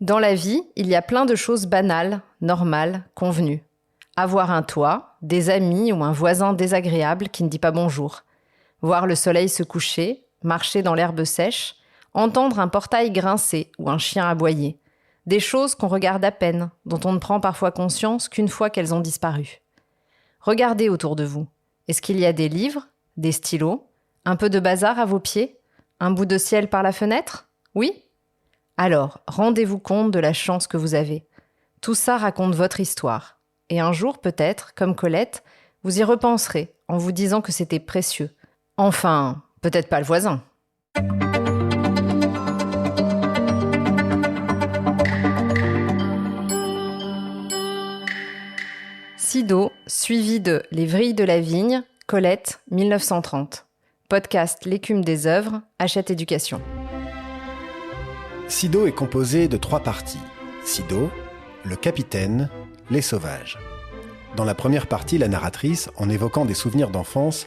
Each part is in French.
Dans la vie, il y a plein de choses banales, normales, convenues. Avoir un toit, des amis ou un voisin désagréable qui ne dit pas bonjour. Voir le soleil se coucher, marcher dans l'herbe sèche, entendre un portail grincer ou un chien aboyer. Des choses qu'on regarde à peine, dont on ne prend parfois conscience qu'une fois qu'elles ont disparu. Regardez autour de vous. Est-ce qu'il y a des livres, des stylos, un peu de bazar à vos pieds, un bout de ciel par la fenêtre ? Oui ? Alors, rendez-vous compte de la chance que vous avez. Tout ça raconte votre histoire. Et un jour, peut-être, comme Colette, vous y repenserez en vous disant que c'était précieux. Enfin, peut-être pas le voisin. Sido, suivi de Les Vrilles de la Vigne, Colette, 1930. Podcast L'écume des œuvres, Hachette Éducation. Sido est composé de 3 parties. Sido, le capitaine, les sauvages. Dans la première partie, la narratrice, en évoquant des souvenirs d'enfance,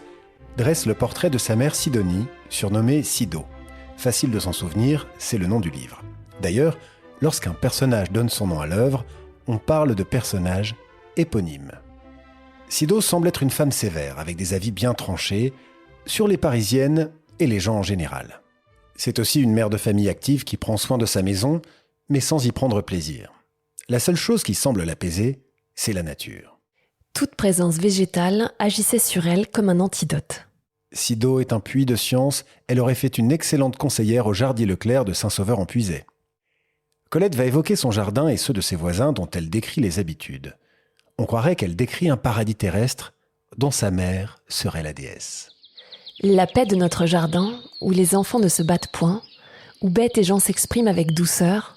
dresse le portrait de sa mère Sidonie, surnommée Sido. Facile de s'en souvenir, c'est le nom du livre. D'ailleurs, lorsqu'un personnage donne son nom à l'œuvre, on parle de personnage éponyme. Sido semble être une femme sévère, avec des avis bien tranchés, sur les Parisiennes et les gens en général. C'est aussi une mère de famille active qui prend soin de sa maison, mais sans y prendre plaisir. La seule chose qui semble l'apaiser, c'est la nature. Toute présence végétale agissait sur elle comme un antidote. Sido est un puits de science, elle aurait fait une excellente conseillère au Jardier Leclerc de Saint-Sauveur-en-Puisaye. Colette va évoquer son jardin et ceux de ses voisins dont elle décrit les habitudes. On croirait qu'elle décrit un paradis terrestre dont sa mère serait la déesse. La paix de notre jardin, où les enfants ne se battent point, où bêtes et gens s'expriment avec douceur,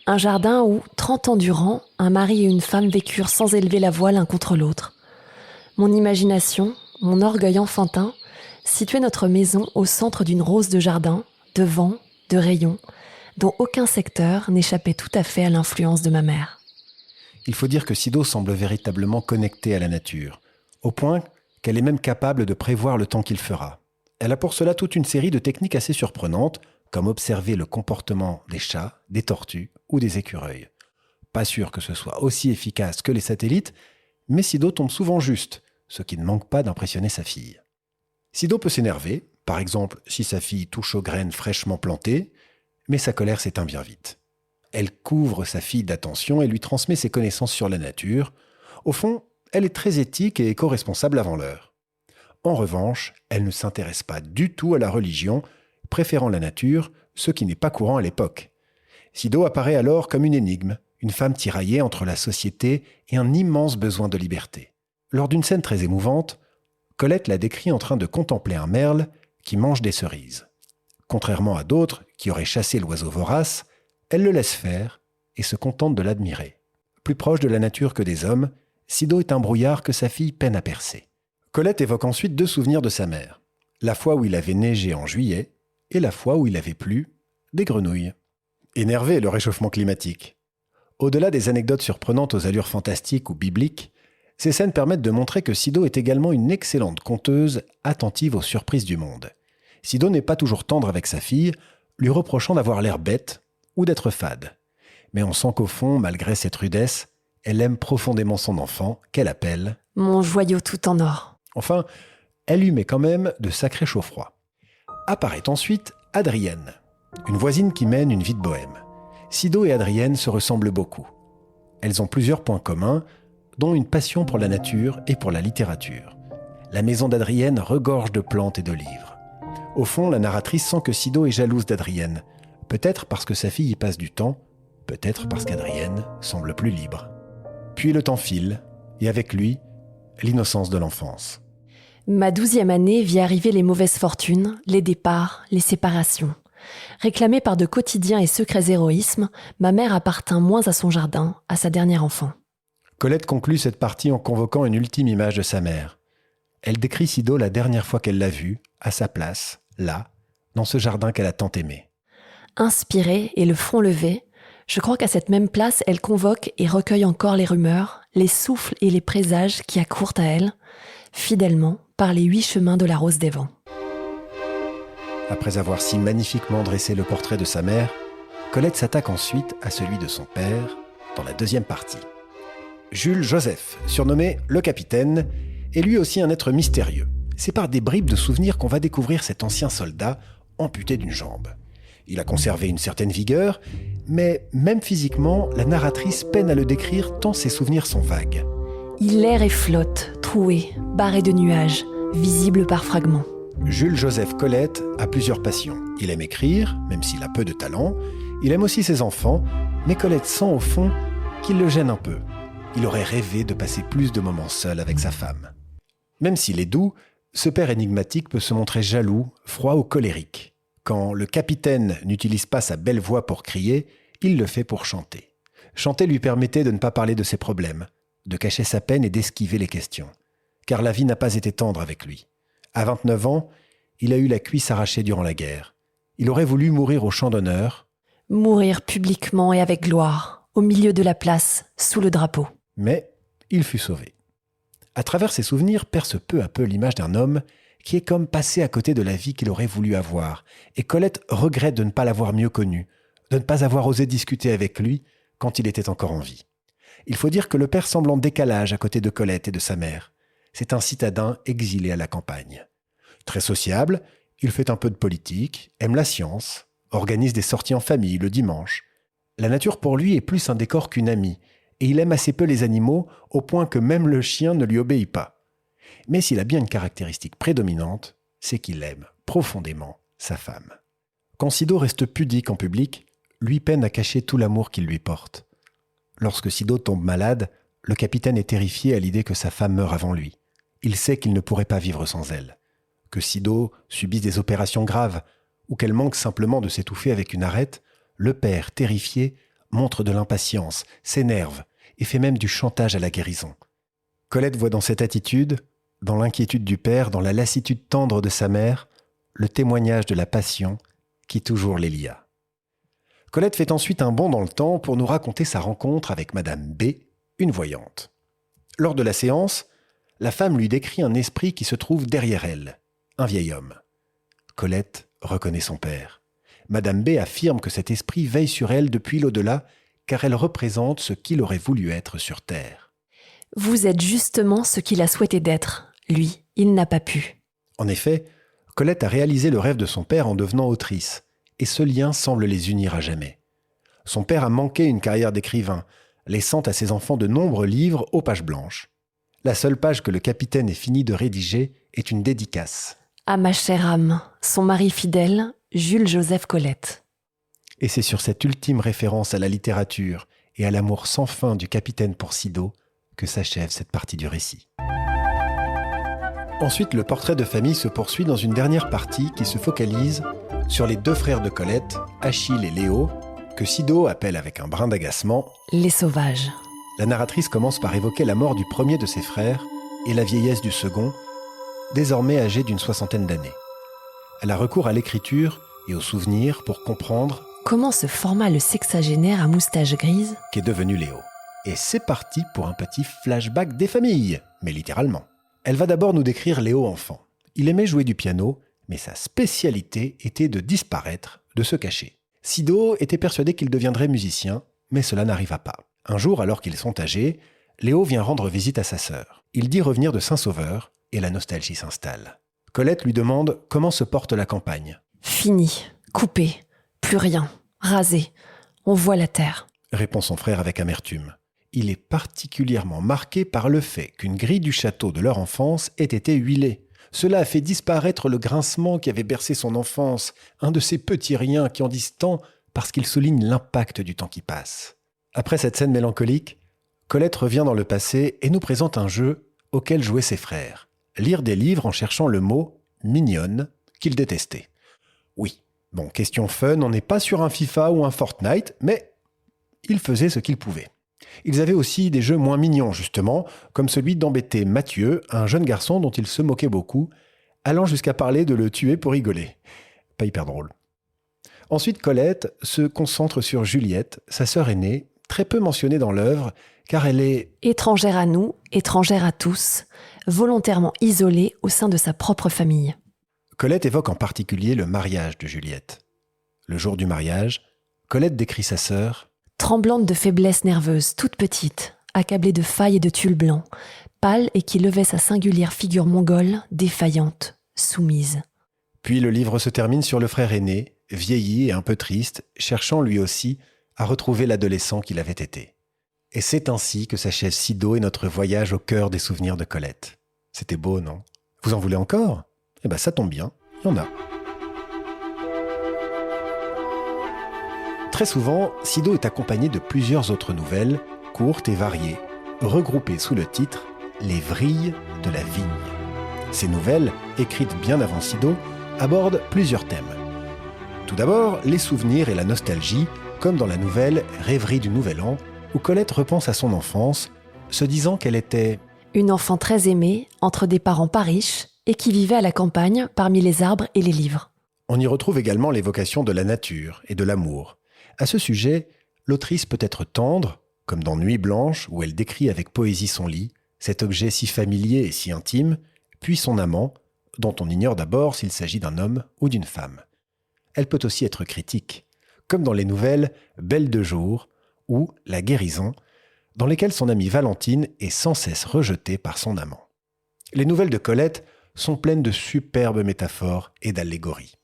un jardin où, 30 ans durant, un mari et une femme vécurent sans élever la voix l'un contre l'autre. Mon imagination, mon orgueil enfantin, situait notre maison au centre d'une rose de jardin, de vent, de rayons, dont aucun secteur n'échappait tout à fait à l'influence de ma mère. Il faut dire que Sido semble véritablement connectée à la nature, au point qu'elle est même capable de prévoir le temps qu'il fera. Elle a pour cela toute une série de techniques assez surprenantes, comme observer le comportement des chats, des tortues ou des écureuils. Pas sûr que ce soit aussi efficace que les satellites, mais Sido tombe souvent juste, ce qui ne manque pas d'impressionner sa fille. Sido peut s'énerver, par exemple si sa fille touche aux graines fraîchement plantées, mais sa colère s'éteint bien vite. Elle couvre sa fille d'attention et lui transmet ses connaissances sur la nature. Au fond, elle est très éthique et éco-responsable avant l'heure. En revanche, elle ne s'intéresse pas du tout à la religion, préférant la nature, ce qui n'est pas courant à l'époque. Sido apparaît alors comme une énigme, une femme tiraillée entre la société et un immense besoin de liberté. Lors d'une scène très émouvante, Colette la décrit en train de contempler un merle qui mange des cerises. Contrairement à d'autres qui auraient chassé l'oiseau vorace, elle le laisse faire et se contente de l'admirer. Plus proche de la nature que des hommes, Sido est un brouillard que sa fille peine à percer. Colette évoque ensuite 2 souvenirs de sa mère. La fois où il avait neigé en juillet et la fois où il avait plu des grenouilles. Énervé le réchauffement climatique. Au-delà des anecdotes surprenantes aux allures fantastiques ou bibliques, ces scènes permettent de montrer que Sido est également une excellente conteuse attentive aux surprises du monde. Sido n'est pas toujours tendre avec sa fille, lui reprochant d'avoir l'air bête ou d'être fade. Mais on sent qu'au fond, malgré cette rudesse, elle aime profondément son enfant, qu'elle appelle « Mon joyau tout en or ». Enfin, elle lui met quand même de sacrés chaud-froid. Apparaît ensuite Adrienne, une voisine qui mène une vie de bohème. Sido et Adrienne se ressemblent beaucoup. Elles ont plusieurs points communs, dont une passion pour la nature et pour la littérature. La maison d'Adrienne regorge de plantes et de livres. Au fond, la narratrice sent que Sido est jalouse d'Adrienne, peut-être parce que sa fille y passe du temps, peut-être parce qu'Adrienne semble plus libre. Puis le temps file, et avec lui, l'innocence de l'enfance. Ma 12e année vit arriver les mauvaises fortunes, les départs, les séparations. Réclamée par de quotidiens et secrets héroïsmes, ma mère appartint moins à son jardin, à sa dernière enfant. Colette conclut cette partie en convoquant une ultime image de sa mère. Elle décrit Sido la dernière fois qu'elle l'a vue, à sa place, là, dans ce jardin qu'elle a tant aimé. Inspirée et le front levé, je crois qu'à cette même place, elle convoque et recueille encore les rumeurs, les souffles et les présages qui accourent à elle, fidèlement, par les 8 chemins de la Rose des Vents. Après avoir si magnifiquement dressé le portrait de sa mère, Colette s'attaque ensuite à celui de son père dans la deuxième partie. Jules Joseph, surnommé le Capitaine, est lui aussi un être mystérieux. C'est par des bribes de souvenirs qu'on va découvrir cet ancien soldat amputé d'une jambe. Il a conservé une certaine vigueur, mais même physiquement, la narratrice peine à le décrire tant ses souvenirs sont vagues. Il erre et flotte, troué, barré de nuages, visible par fragments. Jules Joseph Colette a plusieurs passions. Il aime écrire, même s'il a peu de talent. Il aime aussi ses enfants, mais Colette sent au fond qu'il le gêne un peu. Il aurait rêvé de passer plus de moments seul avec sa femme. Même s'il est doux, ce père énigmatique peut se montrer jaloux, froid ou colérique. Quand le capitaine n'utilise pas sa belle voix pour crier, il le fait pour chanter. Chanter lui permettait de ne pas parler de ses problèmes, de cacher sa peine et d'esquiver les questions. Car la vie n'a pas été tendre avec lui. À 29 ans, il a eu la cuisse arrachée durant la guerre. Il aurait voulu mourir au champ d'honneur. Mourir publiquement et avec gloire, au milieu de la place, sous le drapeau. Mais il fut sauvé. À travers ses souvenirs perce peu à peu l'image d'un homme qui est comme passé à côté de la vie qu'il aurait voulu avoir. Et Colette regrette de ne pas l'avoir mieux connu, de ne pas avoir osé discuter avec lui quand il était encore en vie. Il faut dire que le père semble en décalage à côté de Colette et de sa mère. C'est un citadin exilé à la campagne. Très sociable, il fait un peu de politique, aime la science, organise des sorties en famille le dimanche. La nature pour lui est plus un décor qu'une amie, et il aime assez peu les animaux au point que même le chien ne lui obéit pas. Mais s'il a bien une caractéristique prédominante, c'est qu'il aime profondément sa femme. Quand Sido reste pudique en public, lui peine à cacher tout l'amour qu'il lui porte. Lorsque Sido tombe malade, le capitaine est terrifié à l'idée que sa femme meure avant lui. Il sait qu'il ne pourrait pas vivre sans elle. Que Sido subisse des opérations graves ou qu'elle manque simplement de s'étouffer avec une arête, le père, terrifié, montre de l'impatience, s'énerve et fait même du chantage à la guérison. Colette voit dans cette attitude, dans l'inquiétude du père, dans la lassitude tendre de sa mère, le témoignage de la passion qui toujours les lia. Colette fait ensuite un bond dans le temps pour nous raconter sa rencontre avec Madame B, une voyante. Lors de la séance, la femme lui décrit un esprit qui se trouve derrière elle, un vieil homme. Colette reconnaît son père. Madame B affirme que cet esprit veille sur elle depuis l'au-delà, car elle représente ce qu'il aurait voulu être sur Terre. Vous êtes justement ce qu'il a souhaité d'être. Lui, il n'a pas pu. En effet, Colette a réalisé le rêve de son père en devenant autrice, et ce lien semble les unir à jamais. Son père a manqué une carrière d'écrivain, laissant à ses enfants de nombreux livres aux pages blanches. La seule page que le capitaine ait fini de rédiger est une dédicace. À ma chère âme, son mari fidèle, Jules Joseph Colette. Et c'est sur cette ultime référence à la littérature et à l'amour sans fin du capitaine pour Sido que s'achève cette partie du récit. Ensuite, le portrait de famille se poursuit dans une dernière partie qui se focalise sur les deux frères de Colette, Achille et Léo, que Sido appelle avec un brin d'agacement « Les sauvages ». La narratrice commence par évoquer la mort du premier de ses frères et la vieillesse du second, désormais âgé d'une 60aine d'années. Elle a recours à l'écriture et aux souvenirs pour comprendre comment se forma le sexagénaire à moustache grise qu'est devenu Léo. Et c'est parti pour un petit flashback des familles, mais littéralement. Elle va d'abord nous décrire Léo enfant. Il aimait jouer du piano, mais sa spécialité était de disparaître, de se cacher. Sido était persuadé qu'il deviendrait musicien, mais cela n'arriva pas. Un jour, alors qu'ils sont âgés, Léo vient rendre visite à sa sœur. Il dit revenir de Saint-Sauveur, et la nostalgie s'installe. Colette lui demande comment se porte la campagne. Fini, coupé, plus rien, rasé, on voit la terre, Répond son frère avec amertume. Il est particulièrement marqué par le fait qu'une grille du château de leur enfance ait été huilée. Cela a fait disparaître le grincement qui avait bercé son enfance, un de ces petits riens qui en disent tant parce qu'ils soulignent l'impact du temps qui passe. Après cette scène mélancolique, Colette revient dans le passé et nous présente un jeu auquel jouaient ses frères. Lire des livres en cherchant le mot « mignonne » qu'il détestait. Oui, bon, question fun, on n'est pas sur un FIFA ou un Fortnite, mais ils faisaient ce qu'ils pouvaient. Ils avaient aussi des jeux moins mignons, justement, comme celui d'embêter Mathieu, un jeune garçon dont il se moquait beaucoup, allant jusqu'à parler de le tuer pour rigoler. Pas hyper drôle. Ensuite, Colette se concentre sur Juliette, sa sœur aînée, très peu mentionnée dans l'œuvre, car elle est étrangère à nous, étrangère à tous, volontairement isolée au sein de sa propre famille. Colette évoque en particulier le mariage de Juliette. Le jour du mariage, Colette décrit sa sœur. Tremblante de faiblesse nerveuse, toute petite, accablée de failles et de tulle blanc, pâle et qui levait sa singulière figure mongole, défaillante, soumise. Puis le livre se termine sur le frère aîné, vieilli et un peu triste, cherchant lui aussi à retrouver l'adolescent qu'il avait été. Et c'est ainsi que s'achève Sido et notre voyage au cœur des souvenirs de Colette. C'était beau, non ? Vous en voulez encore ? Eh bien, ça tombe bien, il y en a. Très souvent, Sido est accompagné de plusieurs autres nouvelles, courtes et variées, regroupées sous le titre « Les vrilles de la vigne ». Ces nouvelles, écrites bien avant Sido, abordent plusieurs thèmes. Tout d'abord, les souvenirs et la nostalgie, comme dans la nouvelle « Rêverie du Nouvel An », où Colette repense à son enfance, se disant qu'elle était une enfant très aimée, entre des parents pas riches, et qui vivait à la campagne, parmi les arbres et les livres. On y retrouve également l'évocation de la nature et de l'amour. À ce sujet, l'autrice peut être tendre, comme dans Nuit blanche, où elle décrit avec poésie son lit, cet objet si familier et si intime, puis son amant, dont on ignore d'abord s'il s'agit d'un homme ou d'une femme. Elle peut aussi être critique, comme dans les nouvelles Belle de jour ou La guérison, dans lesquelles son amie Valentine est sans cesse rejetée par son amant. Les nouvelles de Colette sont pleines de superbes métaphores et d'allégories.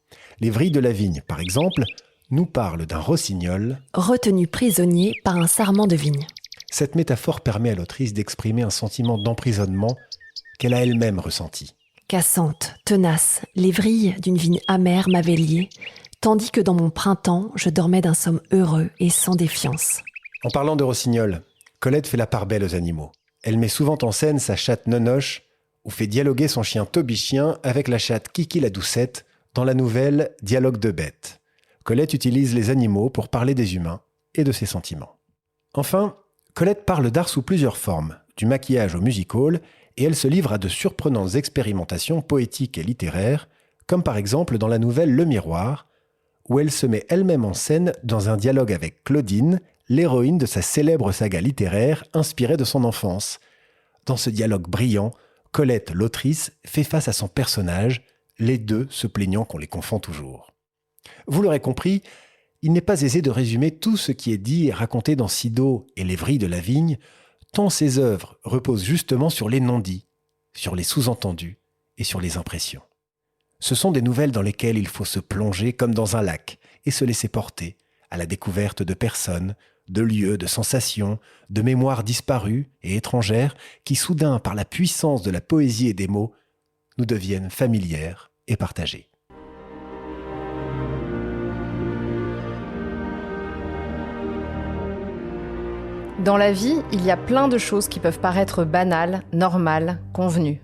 Les vrilles de la vigne, par exemple, nous parlent d'un rossignol retenu prisonnier par un sarment de vigne. Cette métaphore permet à l'autrice d'exprimer un sentiment d'emprisonnement qu'elle a elle-même ressenti. Cassante, tenace, les vrilles d'une vigne amère m'avaient liée, tandis que dans mon printemps, je dormais d'un somme heureux et sans défiance. En parlant de rossignol, Colette fait la part belle aux animaux. Elle met souvent en scène sa chatte Nonoche ou fait dialoguer son chien Tobichien avec la chatte Kiki la Doucette dans la nouvelle Dialogue de bêtes. Colette utilise les animaux pour parler des humains et de ses sentiments. Enfin, Colette parle d'art sous plusieurs formes, du maquillage au music-hall, et elle se livre à de surprenantes expérimentations poétiques et littéraires, comme par exemple dans la nouvelle Le Miroir, où elle se met elle-même en scène dans un dialogue avec Claudine, l'héroïne de sa célèbre saga littéraire inspirée de son enfance. Dans ce dialogue brillant, Colette, l'autrice, fait face à son personnage, les deux se plaignant qu'on les confond toujours. Vous l'aurez compris, il n'est pas aisé de résumer tout ce qui est dit et raconté dans Sido et Les vrilles de la vigne, tant ces œuvres reposent justement sur les non-dits, sur les sous-entendus et sur les impressions. Ce sont des nouvelles dans lesquelles il faut se plonger comme dans un lac et se laisser porter à la découverte de personnes, de lieux, de sensations, de mémoires disparues et étrangères qui soudain, par la puissance de la poésie et des mots, nous deviennent familières et partagées. Dans la vie, il y a plein de choses qui peuvent paraître banales, normales, convenues.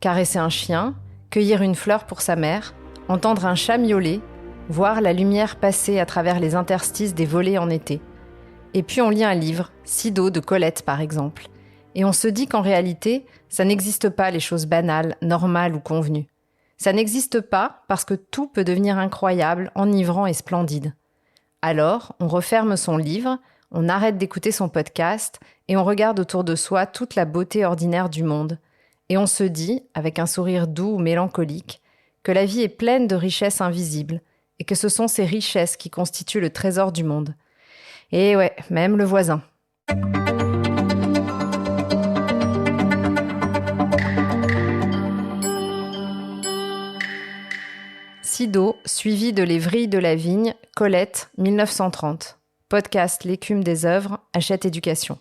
Caresser un chien, cueillir une fleur pour sa mère, entendre un chat miauler, voir la lumière passer à travers les interstices des volets en été. Et puis on lit un livre, Sido de Colette par exemple, et on se dit qu'en réalité, ça n'existe pas les choses banales, normales ou convenues. Ça n'existe pas parce que tout peut devenir incroyable, enivrant et splendide. Alors, on referme son livre, on arrête d'écouter son podcast et on regarde autour de soi toute la beauté ordinaire du monde. Et on se dit, avec un sourire doux ou mélancolique, que la vie est pleine de richesses invisibles et que ce sont ces richesses qui constituent le trésor du monde. Et ouais, même le voisin. Sido, suivi de Les vrilles de la vigne, Colette, 1930. Podcast L'écume des œuvres, Hachette Éducation.